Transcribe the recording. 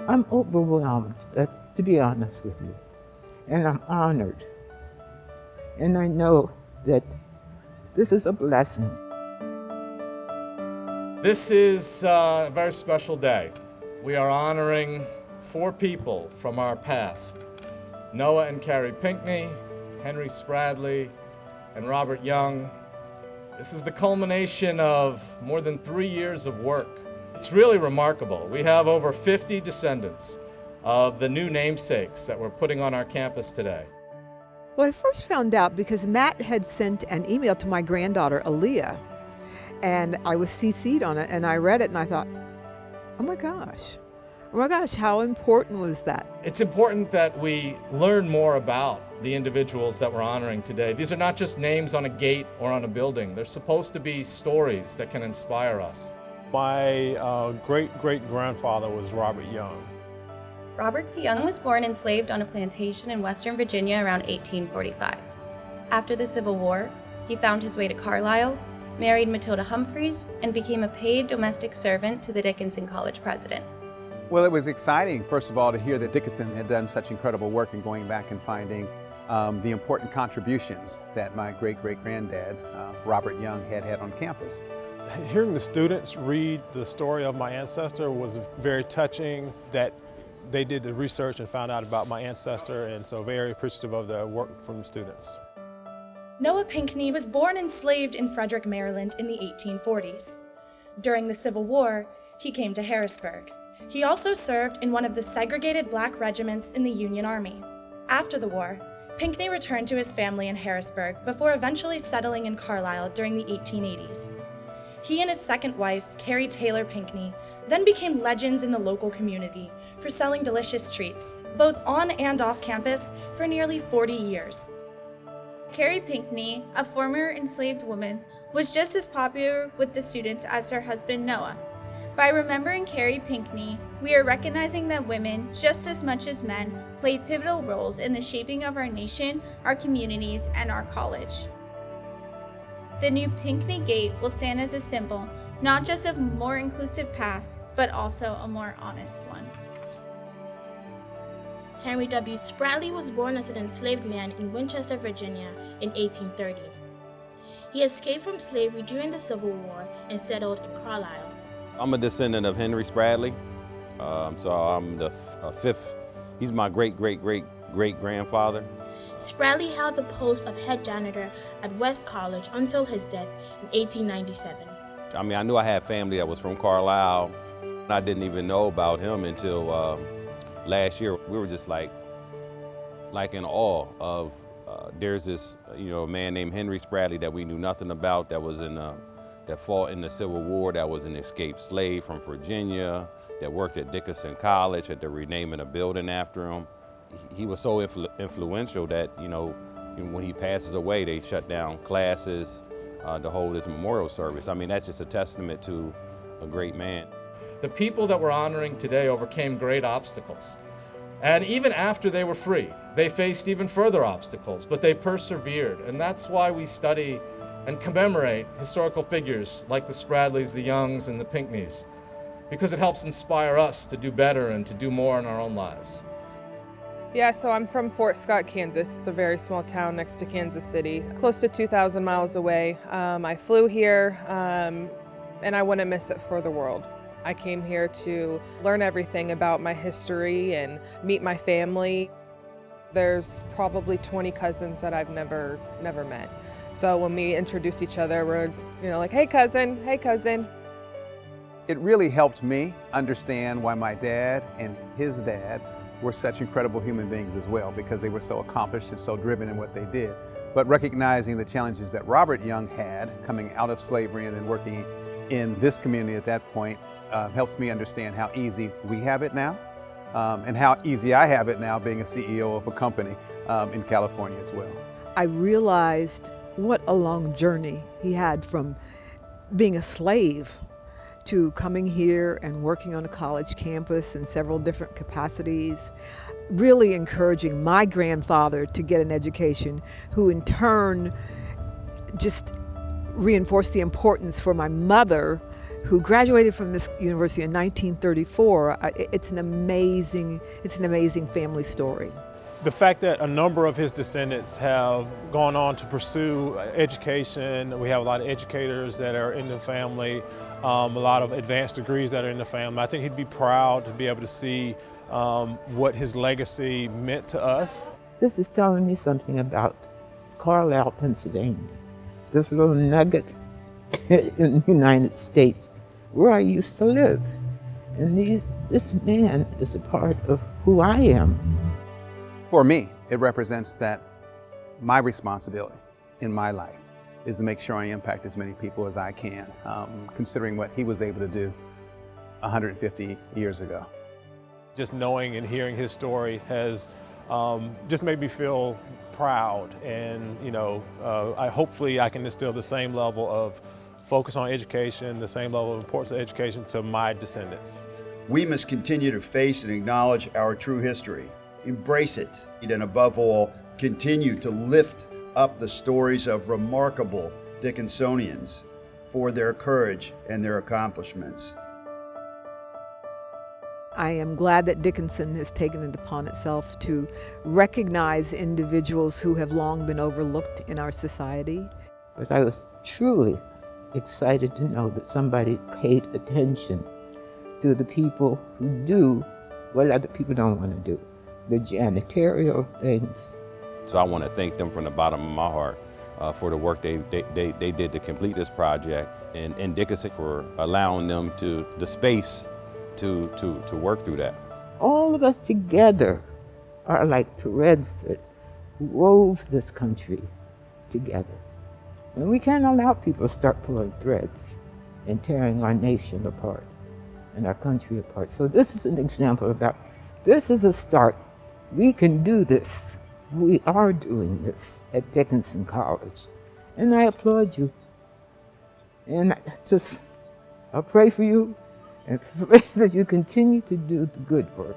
I'm overwhelmed, to be honest with you, and I'm honored. And I know that this is a blessing. This is a very special day. We are honoring 4 people from our past: Noah and Carrie Pinkney, Henry Spradley, and Robert Young. This is the culmination of more than 3 years of work. It's really remarkable. We have over 50 descendants of the new namesakes that we're putting on our campus today. Well, I first found out because Matt had sent an email to my granddaughter, Aaliyah, and I was CC'd on it, and I read it, and I thought, oh my gosh, how important was that? It's important that we learn more about the individuals that we're honoring today. These are not just names on a gate or on a building. They're supposed to be stories that can inspire us. My great-great-grandfather was Robert Young. Robert C. Young was born enslaved on a plantation in Western Virginia around 1845. After the Civil War, he found his way to Carlisle, married Matilda Humphreys, and became a paid domestic servant to the Dickinson College president. Well, it was exciting, first of all, to hear that Dickinson had done such incredible work in going back and finding the important contributions that my great-great-granddad, Robert Young, had on campus. Hearing the students read the story of my ancestor was very touching, that they did the research and found out about my ancestor, and so very appreciative of the work from the students. Noah Pinkney was born enslaved in Frederick, Maryland in the 1840s. During the Civil War, he came to Harrisburg. He also served in one of the segregated black regiments in the Union Army. After the war, Pinkney returned to his family in Harrisburg before eventually settling in Carlisle during the 1880s. He and his second wife, Carrie Taylor Pinkney, then became legends in the local community for selling delicious treats, both on and off campus, for nearly 40 years. Carrie Pinkney, a former enslaved woman, was just as popular with the students as her husband Noah. By remembering Carrie Pinkney, we are recognizing that women, just as much as men, played pivotal roles in the shaping of our nation, our communities, and our college. The new Pinkney Gate will stand as a symbol, not just of a more inclusive past, but also a more honest one. Henry W. Spradley was born as an enslaved man in Winchester, Virginia in 1830. He escaped from slavery during the Civil War and settled in Carlisle. I'm a descendant of Henry Spradley, so I'm the fifth. He's my great-great-great-great-grandfather. Spradley held the post of head janitor at West College until his death in 1897. I mean, I knew I had family that was from Carlisle. I didn't even know about him until last year. We were just like in awe of, there's this, a man named Henry Spradley that we knew nothing about, that was that fought in the Civil War, that was an escaped slave from Virginia, that worked at Dickinson College, had to renaming a building after him. He was so influential that, when he passes away, they shut down classes to hold his memorial service. I mean, that's just a testament to a great man. The people that we're honoring today overcame great obstacles. And even after they were free, they faced even further obstacles, but they persevered. And that's why we study and commemorate historical figures like the Spradleys, the Youngs, and the Pinkneys, because it helps inspire us to do better and to do more in our own lives. Yeah, so I'm from Fort Scott, Kansas. It's a very small town next to Kansas City, close to 2,000 miles away. I flew here, and I wouldn't miss it for the world. I came here to learn everything about my history and meet my family. There's probably 20 cousins that I've never met. So when we introduce each other, we're like, hey cousin, hey cousin. It really helped me understand why my dad and his dad were such incredible human beings as well, because they were so accomplished and so driven in what they did. But recognizing the challenges that Robert Young had coming out of slavery and then working in this community at that point helps me understand how easy we have it now, and how easy I have it now being a CEO of a company in California as well. I realized what a long journey he had from being a slave to coming here and working on a college campus in several different capacities, really encouraging my grandfather to get an education, who in turn just reinforced the importance for my mother who graduated from this university in 1934. It's an amazing family story. The fact that a number of his descendants have gone on to pursue education, we have a lot of educators that are in the family, a lot of advanced degrees that are in the family. I think he'd be proud to be able to see what his legacy meant to us. This is telling me something about Carlisle, Pennsylvania, this little nugget in the United States where I used to live. And this man is a part of who I am. For me, it represents that my responsibility in my life is to make sure I impact as many people as I can, considering what he was able to do 150 years ago. Just knowing and hearing his story has just made me feel proud, and hopefully I can instill the same level of focus on education, the same level of importance of education to my descendants. We must continue to face and acknowledge our true history, embrace it, and above all, continue to lift up the stories of remarkable Dickinsonians for their courage and their accomplishments. I am glad that Dickinson has taken it upon itself to recognize individuals who have long been overlooked in our society. But I was truly excited to know that somebody paid attention to the people who do what other people don't want to do, the janitorial things. So I want to thank them from the bottom of my heart for the work they did to complete this project, and Dickinson for allowing them the space to work through that. All of us together are like threads that wove this country together. And we can't allow people to start pulling threads and tearing our nation apart and our country apart. So this is an example about, this is a start. We can do this. We are doing this at Dickinson College. And I applaud you. And I pray for you and pray that you continue to do the good work.